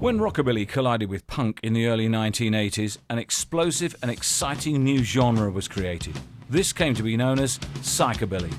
When rockabilly collided with punk in the early 1980s, an explosive and exciting new genre was created. This came to be known as Psychobilly.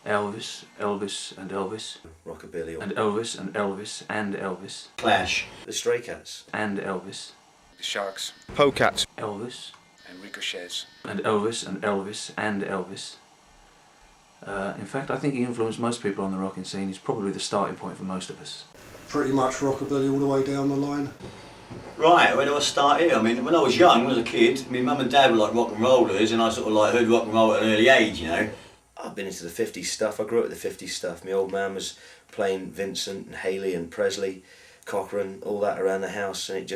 Elvis, Elvis and Elvis. Rockabilly. And Elvis and Elvis and Elvis. Clash. The Stray Cats. And Elvis. The Sharks. Polecats. Elvis. And Ricochets. And Elvis and Elvis and Elvis. In fact, I think he influenced most people on the rocking scene. He's probably the starting point for most of us. Pretty much rockabilly all the way down the line. Right, where do I start here? I mean, when I was young, when I was a kid, my mum and dad were like rock and rollers, and I sort of like heard rock and roll at an early age, you know. I've been into the 50s stuff. I grew up with the 50s stuff. My old man was playing Vincent and Haley and Presley, Cochrane, all that around the house, and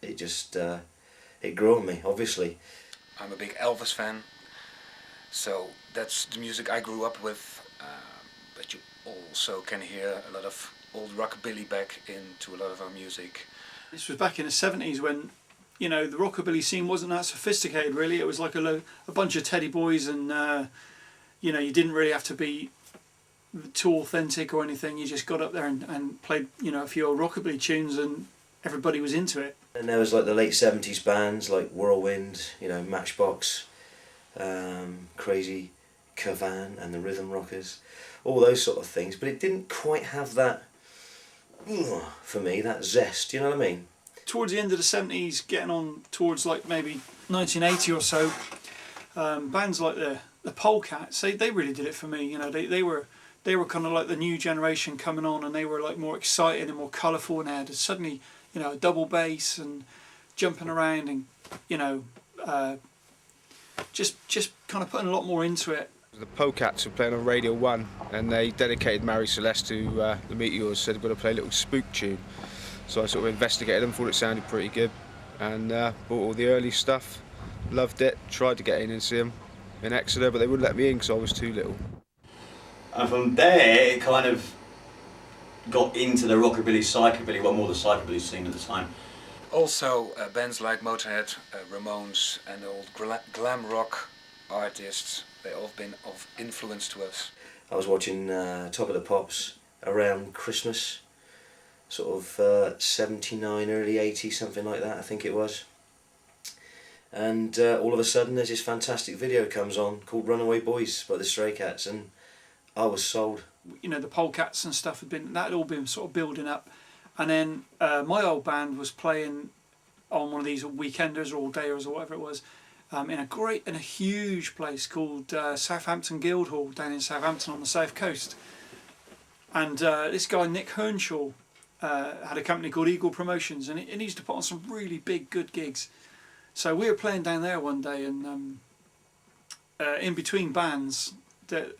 it grew on me, obviously. I'm a big Elvis fan, so that's the music I grew up with, but you also can hear a lot of old rockabilly back into a lot of our music. This was back in the 70s when, you know, the rockabilly scene wasn't that sophisticated really. It was like a bunch of teddy boys, and you know, you didn't really have to be too authentic or anything. You just got up there and played, you know, a few old rockabilly tunes and everybody was into it. And there was like the late 70s bands like Whirlwind, you know, Matchbox, Crazy, Caravans and the Rhythm Rockers, all those sort of things. But it didn't quite have that, for me, that zest, you know what I mean? Towards the end of the 70s, getting on towards like maybe 1980 or so, bands like the Polecats, they really did it for me. You know, they were kind of like the new generation coming on, and they were like more exciting and more colourful, and they had suddenly, you know, a double bass and jumping around, and you know, just kind of putting a lot more into it. The Polecats were playing on Radio 1, and they dedicated Mary Celeste to the Meteors, said we're going to play a little spook tune. So I sort of investigated them, thought it sounded pretty good, and bought all the early stuff, loved it, tried to get in and see them in Exeter, but they wouldn't let me in because I was too little. And from there, it kind of got into the rockabilly, psychobilly, well, more the psychobilly scene at the time. Also, bands like Motorhead, Ramones, and old glam rock artists, they've all been of influence to us. I was watching Top of the Pops around Christmas, sort of 79, early 80, something like that, I think it was. And all of a sudden there's this fantastic video comes on called Runaway Boys by the Stray Cats, and I was sold. You know, the Polecats and stuff that had all been sort of building up, and then my old band was playing on one of these weekenders or all dayers or whatever it was, in a huge place called Southampton Guildhall down in Southampton on the south coast. And this guy Nick Hearnshaw had a company called Eagle Promotions, and he used to put on some really big good gigs. So we were playing down there one day, and in between bands, the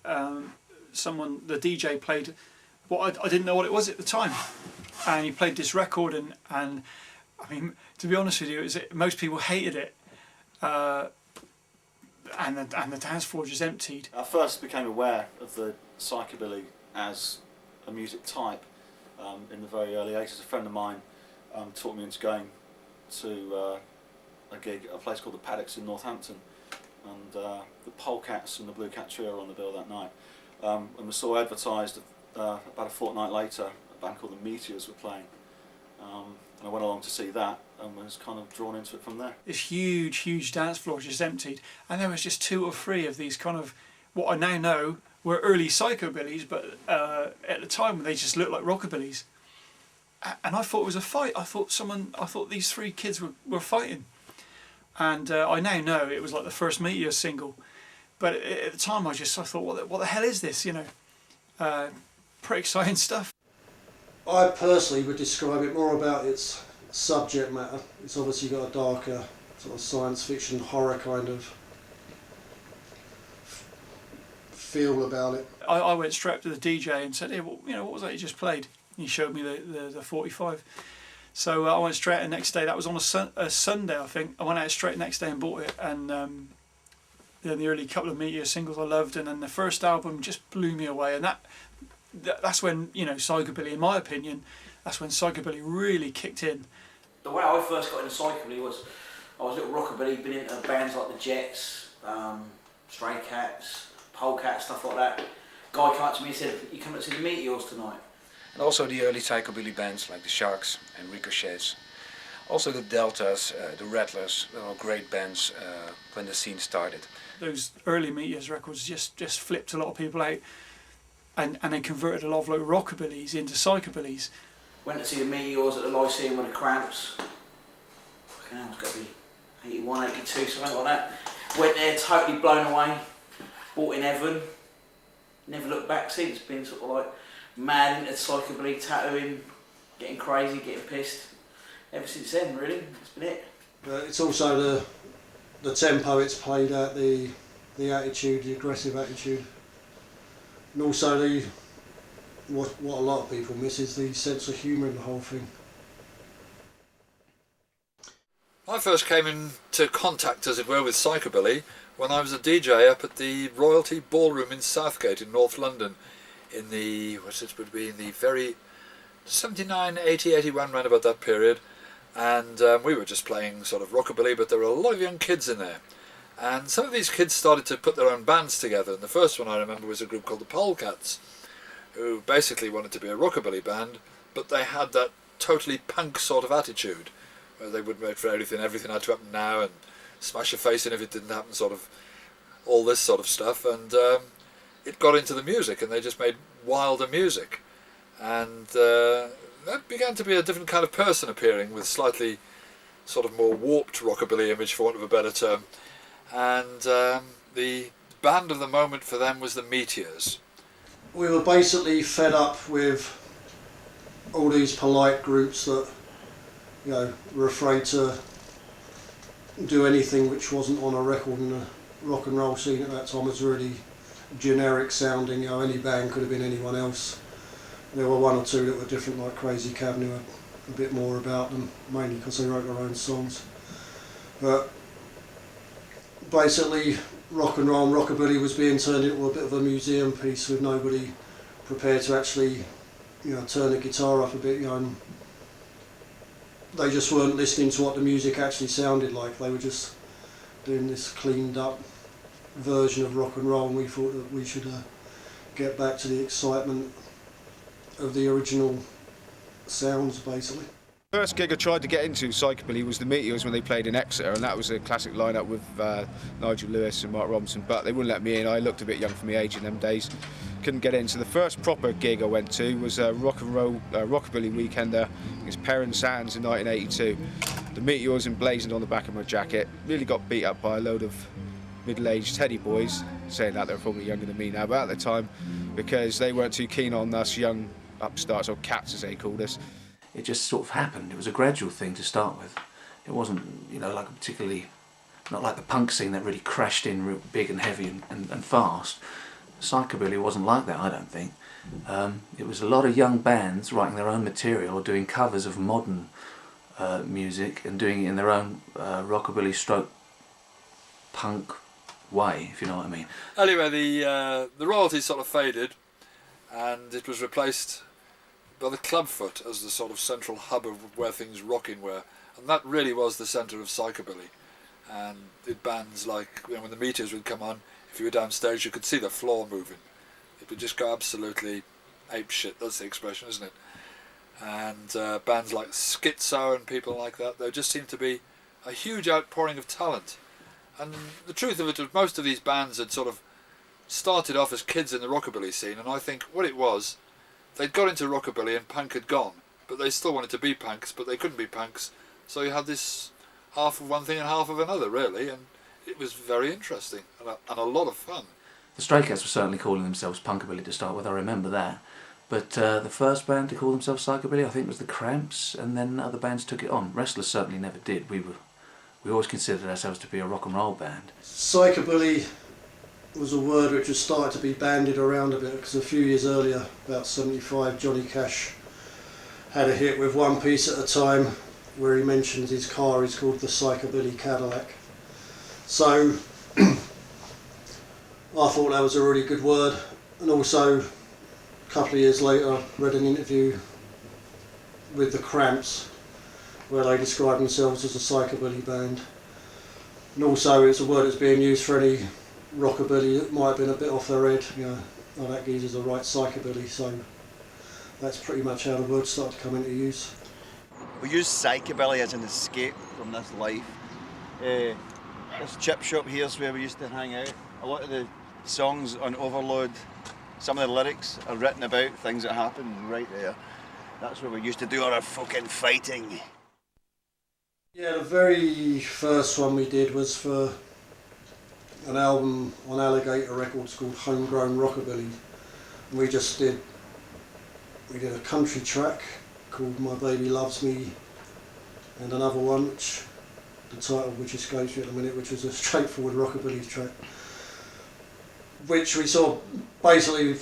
DJ played what I didn't know what it was at the time, and he played this record, and I mean, to be honest with you, most people hated it, and the dance floor just emptied. I first became aware of the psychobilly as a music type in the very early 80s. A friend of mine talked me into going to a gig at a place called the Paddocks in Northampton, and the Polecats and the Blue Cat Trio were on the bill that night, and we saw advertised about a fortnight later a band called the Meteors were playing, and I went along to see that and was kind of drawn into it from there. This huge dance floor just emptied, and there was just 2 or 3 of these kind of what I now know were early psychobillies, but at the time they just looked like rockabillys, and I thought it was a fight. I thought these 3 kids were fighting. And I now know it was like the first Meteors single, but at the time I thought, what the hell is this? You know, pretty exciting stuff. I personally would describe it more about its subject matter. It's obviously got a darker sort of science fiction horror kind of feel about it. I went straight up to the DJ and said, "Hey, well, what was that you just played?" And he showed me the 45. So I went straight the next day. That was on a Sunday, I think. I went out straight the next day and bought it. And then the early couple of Meteor singles I loved, and then the first album just blew me away. And that's when, Psychobilly, in my opinion, that's when Psychobilly really kicked in. The way I first got into Psychobilly was I was a little rockabilly, been into bands like the Jets, Stray Cats, Polecat, stuff like that. Guy came up to me and said, "You coming to see the Meteors tonight?" And also the early Psychobilly bands like the Sharks and Ricochets. Also the Deltas, the Restless, they were all great bands when the scene started. Those early Meteors records just flipped a lot of people out, and they converted a lot of like rockabillys into psychobillies. Went to see the Meteors at the Lyceum with the Cramps. Fucking hell, it's got to be 81, 82, something like that. Went there, totally blown away. Bought in heaven. Never looked back since. Been sort of like mad into psychobilly, tattooing, getting crazy, getting pissed. Ever since then, really, that's been it. It's also the tempo it's played at, the attitude, the aggressive attitude, and also what a lot of people miss is the sense of humour in the whole thing. I first came into contact, as it were, with Psychobilly when I was a DJ up at the Royalty Ballroom in Southgate in North London in the, very 79, 80, 81, round about that period. And we were just playing sort of rockabilly, but there were a lot of young kids in there. And some of these kids started to put their own bands together. And the first one I remember was a group called the Polecats, who basically wanted to be a rockabilly band, but they had that totally punk sort of attitude, where they would wait for everything had to happen now, and smash your face in if it didn't happen, sort of all this sort of stuff. And it got into the music, and they just made wilder music. And that began to be a different kind of person appearing, with slightly sort of more warped rockabilly image, for want of a better term. And the band of the moment for them was the Meteors. We were basically fed up with all these polite groups that, were afraid to do anything which wasn't on a record, and the rock and roll scene at that time was really generic sounding. Any band could have been anyone else. There were one or two that were different, like Crazy Cab, knew a bit more about them, mainly because they wrote their own songs. But basically, rock and roll and rockabilly was being turned into a bit of a museum piece, with nobody prepared to actually, turn the guitar up a bit. And they just weren't listening to what the music actually sounded like. They were just doing this cleaned up version of rock and roll, and we thought that we should get back to the excitement of the original sounds, basically. First gig I tried to get into Psychobilly was the Meteors when they played in Exeter, and that was a classic lineup with Nigel Lewis and Mark Robinson, but they wouldn't let me in. I looked a bit young for my age in them days, couldn't get in. So the first proper gig I went to was a Rockabilly weekender. It was Parents' Hands in 1982. The Meteors emblazoned on the back of my jacket. Really got beat up by a load of middle-aged teddy boys, saying that they're probably younger than me now, but at the time, because they weren't too keen on us young upstarts, or cats as they called us. It just sort of happened. It was a gradual thing to start with. It wasn't, like a particularly, not like the punk scene that really crashed in real big and heavy and fast. Psychobilly wasn't like that, I don't think. It was a lot of young bands writing their own material, doing covers of modern music, and doing it in their own rockabilly stroke punk way, if you know what I mean. Anyway, the royalties sort of faded, and it was replaced by the Clubfoot as the sort of central hub of where things rocking were, and that really was the centre of Psychobilly. And it bands like, when the Meteors would come on, if you were downstairs you could see the floor moving. It would just go absolutely ape shit, that's the expression, isn't it? And bands like Schizo and people like that, there just seemed to be a huge outpouring of talent. And the truth of it was, most of these bands had sort of started off as kids in the rockabilly scene, and I think what it was, they'd got into rockabilly and punk had gone, but they still wanted to be punks, but they couldn't be punks, so you had this half of one thing and half of another, really, and it was very interesting and a lot of fun. The Stray Cats were certainly calling themselves punkabilly to start with, I remember that. But the first band to call themselves Psychobilly, I think, was the Cramps, and then other bands took it on. Restless certainly never did. We always considered ourselves to be a rock and roll band. Psychobilly was a word which was starting to be bandied around a bit, because a few years earlier, about 75, Johnny Cash had a hit with One Piece at a Time, where he mentions his car is called the Psychobilly Cadillac. So I thought that was a really good word, and also a couple of years later I read an interview with the Cramps where they describe themselves as a psychobilly band, and also it's a word that's being used for any rockabilly that might have been a bit off their head, you know, oh, that geezer's a right psychobilly. So that's pretty much how the word started to come into use. We use psychobilly as an escape from this life. This chip shop here is where we used to hang out. A lot of the songs on Overload, some of the lyrics are written about things that happened right there. That's where we used to do our fucking fighting. Yeah, the very first one we did was for an album on Alligator Records called Homegrown Rockabilly. And we did a country track called My Baby Loves Me, and another one which the title which escapes me at the minute, which was a straightforward rockabilly track, which we sort of basically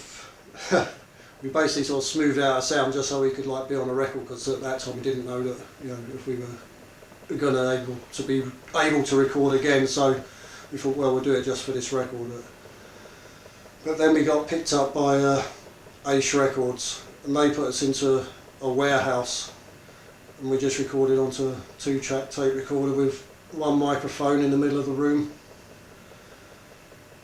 sort of smoothed out our sound just so we could like be on a record, because at that time we didn't know that, you know, if we were gonna be able to record again, so we thought, well, we'll do it just for this record. But then we got picked up by Ace Records, and they put us into a warehouse, and we just recorded onto a 2-track tape recorder with one microphone in the middle of the room.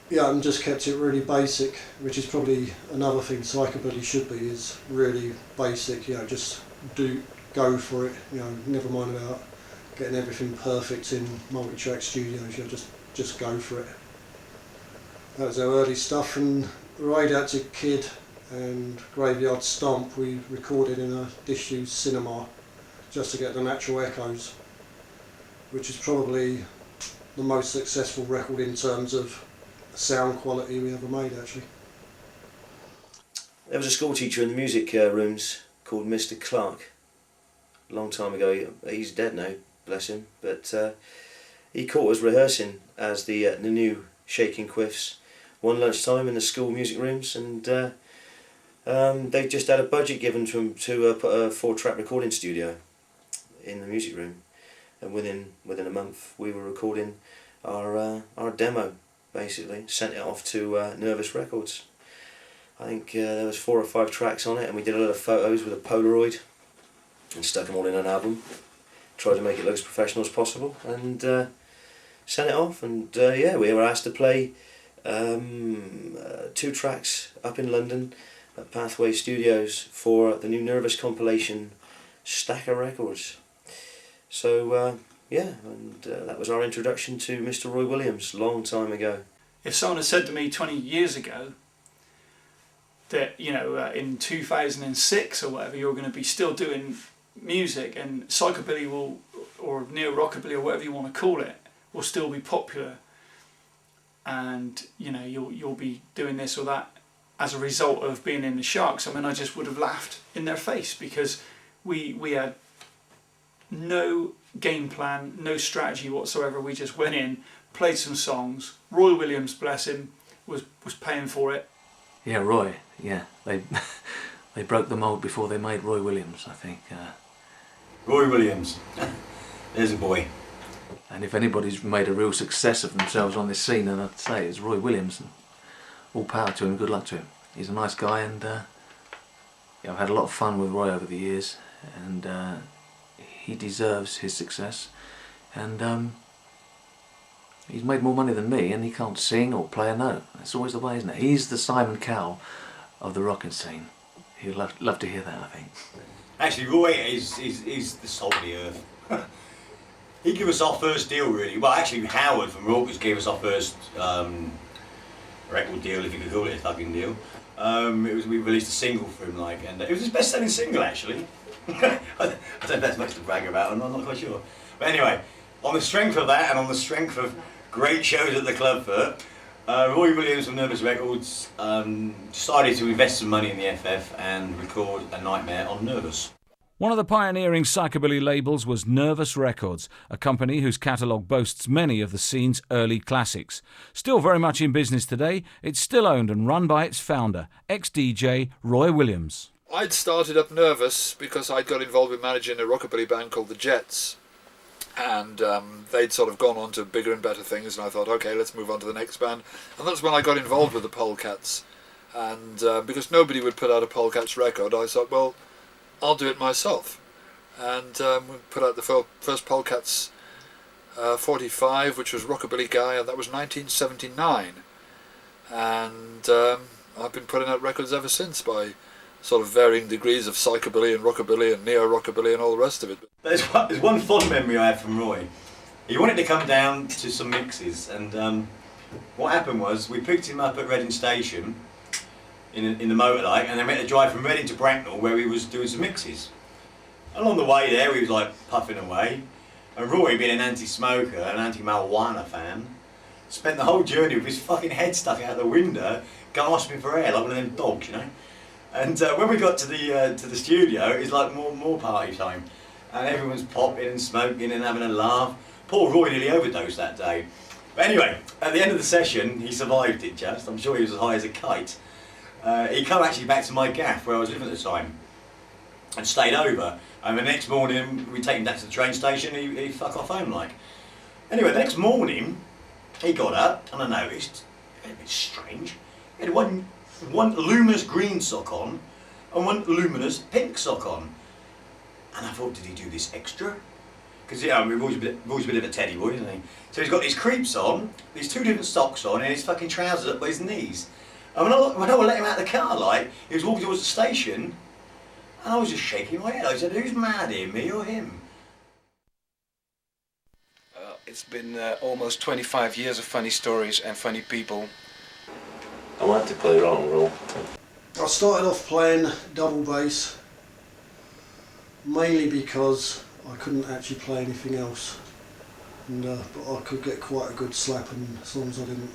Yeah, and just kept it really basic, which is probably another thing psychobilly should be, is really basic, you know, just go for it, you know, never mind about getting everything perfect in multi-track studios, you know, just go for it. That was our early stuff, and Radioactive Kid and Graveyard Stomp we recorded in a disused cinema just to get the natural echoes, which is probably the most successful record in terms of sound quality we ever made, actually. There was a school teacher in the music rooms called Mr. Clark. A long time ago. He's dead now, bless him, but he caught us rehearsing as the new Shaking Quiffs one lunchtime in the school music rooms, and they just had a budget given to them to put a 4-track recording studio in the music room, and within a month we were recording our demo. Basically, sent it off to Nervous Records. I think there was 4 or 5 tracks on it, and we did a lot of photos with a Polaroid and stuck them all in an album. Tried to make it look as professional as possible, and sent it off. And yeah, we were asked to play 2 tracks up in London at Pathway Studios for the new Nervous compilation, Stacker Records. So yeah, and that was our introduction to Mr. Roy Williams, long time ago. If someone had said to me 20 years ago that, you know, in 2006 or whatever, you're going to be still doing music and psychobilly will, or neo-rockabilly or whatever you want to call it, will still be popular, and, you know, you'll be doing this or that as a result of being in the Sharks, I mean, I just would have laughed in their face, because we had no game plan, no strategy whatsoever. We just went in, played some songs. Roy Williams, bless him, was paying for it. Yeah, Roy. Yeah, they broke the mould before they made Roy Williams, I think. Roy Williams, there's a boy. And if anybody's made a real success of themselves on this scene, then I'd say it's Roy Williams. And all power to him, good luck to him. He's a nice guy, and yeah, I've had a lot of fun with Roy over the years, and he deserves his success, and he's made more money than me, and he can't sing or play a note. That's always the way, isn't it? He's the Simon Cowell of the rocking scene. He'd love to hear that, I think. Actually, Roy is the salt of the earth. He gave us our first deal, really. Well, actually, Howard from Rockabilly gave us our first record deal, if you could call it a fucking deal. We released a single for him, like, and it was his best-selling single, actually. I don't know if that's much to brag about, I'm not quite sure. But anyway, on the strength of that, and on the strength of great shows at the Club Foot, Roy Williams from Nervous Records decided to invest some money in the FF and record A Nightmare on Nervous. One of the pioneering psychobilly labels was Nervous Records, a company whose catalogue boasts many of the scene's early classics. Still very much in business today, it's still owned and run by its founder, ex-DJ Roy Williams. I'd started up Nervous because I'd got involved with managing a rockabilly band called the Jets, and they'd sort of gone on to bigger and better things, and I thought, okay, let's move on to the next band. And that's when I got involved with the Polecats, and because nobody would put out a Polecats record, I thought, well, I'll do it myself. And we put out the first Polecats 45, which was Rockabilly Guy, and that was 1979. And I've been putting out records ever since by sort of varying degrees of psychobilly and rockabilly and neo-rockabilly and all the rest of it. There's one fond memory I have from Roy. He wanted to come down to some mixes, and what happened was we picked him up at Reading Station in the motorbike, and then we had to drive from Reading to Bracknell where he was doing some mixes. Along the way there, he was like puffing away, and Roy, being an anti-smoker, an anti-marijuana fan, spent the whole journey with his fucking head stuck out the window, gasping for air like one of them dogs, you know. And when we got to the studio, it was like more party time, and everyone's popping and smoking and having a laugh. Poor Roy nearly overdosed that day. But anyway, at the end of the session, he survived it just. I'm sure he was as high as a kite. He came actually back to my gaff where I was living at the time and stayed over. And the next morning, we take him back to the train station, he'd fuck off home like. Anyway, the next morning, he got up and I noticed, a bit strange, he had one luminous green sock on and one luminous pink sock on. And I thought, did he do this extra? Because we've always been a bit of a teddy boy, isn't he? So he's got these creeps on, these two different socks on, and his fucking trousers up by his knees. And when I let him out of the car, like, he was walking towards the station, and I was just shaking my head. I said, who's mad here, me or him? It's been almost 25 years of funny stories and funny people. I want to play rock and roll. I started off playing double bass, mainly because I couldn't actually play anything else, and but I could get quite a good slap, and as long as I didn't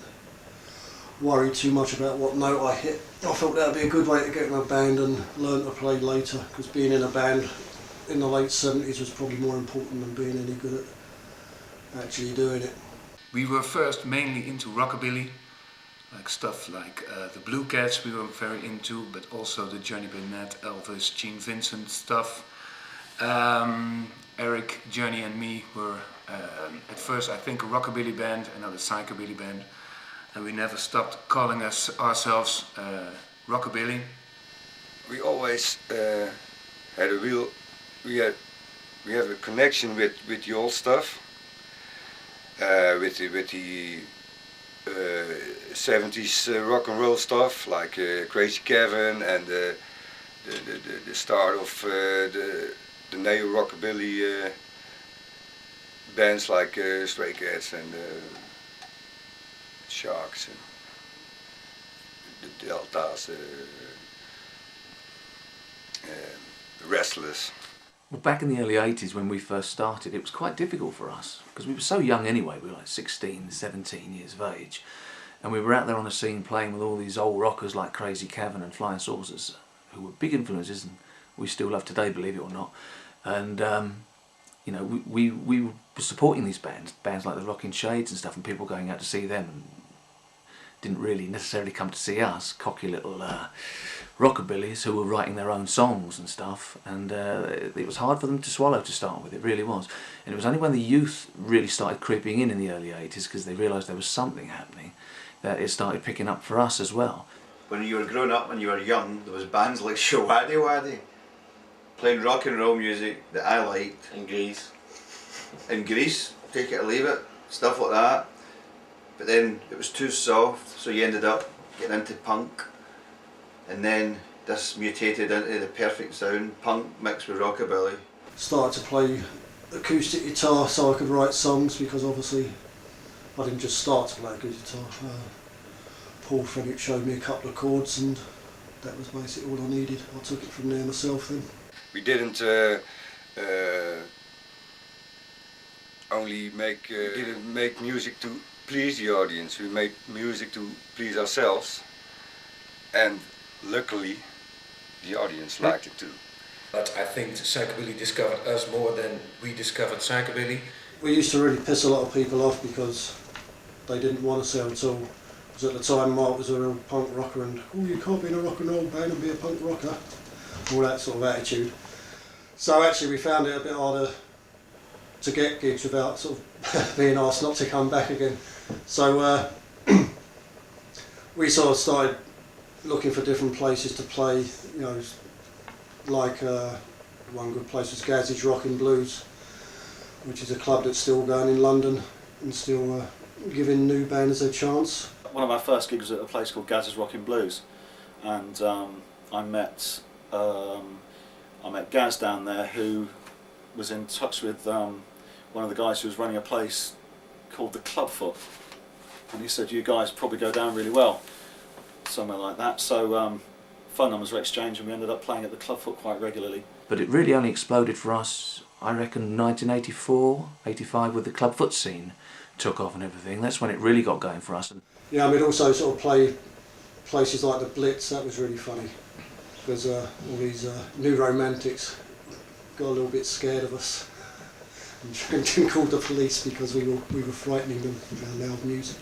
worry too much about what note I hit, I thought that would be a good way to get in a band and learn to play later, because being in a band in the late 70s was probably more important than being any good at actually doing it. We were first mainly into rockabilly, like stuff like the Blue Cats we were very into, but also the Johnny Burnett, Elvis, Gene Vincent stuff. Eric, Johnny and me were at first I think a rockabilly band, another psychobilly band, and we never stopped calling ourselves rockabilly. We always had a real, we have a connection with the old stuff, with the 70s rock and roll stuff like Crazy Kevin and the start of the neo rockabilly bands like Stray Cats and Sharks and the Deltas, Restless. Well, back in the early 80s when we first started, it was quite difficult for us because we were so young anyway. We were like 16, 17 years of age, and we were out there on the scene playing with all these old rockers like Crazy Kevin and Flying Saucers, who were big influences and we still love today, believe it or not. And you know, we were supporting these bands like the Rockin' Shades and stuff, and people going out to see them and didn't really necessarily come to see us, cocky little rockabillys who were writing their own songs and stuff, and it was hard for them to swallow to start with, it really was. And it was only when the youth really started creeping in the early 80s, because they realised there was something happening, that it started picking up for us as well. When you were growing up and you were young, there was bands like Shawaddy Waddy playing rock and roll music that I liked. In Greece. In Greece, Take It or Leave It, stuff like that. But then it was too soft, so you ended up getting into punk. And then this mutated into the perfect sound, punk mixed with rockabilly. Started to play acoustic guitar so I could write songs, because obviously I didn't just start to play acoustic guitar. Paul Fenwick showed me a couple of chords and that was basically all I needed. I took it from there myself then. We didn't only make music to please the audience, we made music to please ourselves, and luckily the audience liked it too. But I think Psychobilly discovered us more than we discovered Psychobilly. We used to really piss a lot of people off because they didn't want us there at all. Because at the time Mark was a real punk rocker and, oh, you can't be in a rock and roll band and be a punk rocker. All that sort of attitude. So actually we found it a bit harder to get gigs without sort of being asked not to come back again. So we sort of started looking for different places to play, you know, like one good place was Gaz's Rock and Blues, which is a club that's still going in London and still giving new bands their chance. One of my first gigs was at a place called Gaz's Rock and Blues, and I met Gaz down there, who was in touch with one of the guys who was running a place called the Clubfoot, and he said, you guys probably go down really well, somewhere like that. So phone numbers were exchanged and we ended up playing at the Clubfoot quite regularly. But it really only exploded for us, I reckon, 1984, 85, with the Clubfoot scene took off and everything. That's when it really got going for us. Yeah, I mean, also sort of play places like the Blitz. That was really funny because all these new romantics got a little bit scared of us and called the police because we were frightening them with our loud music.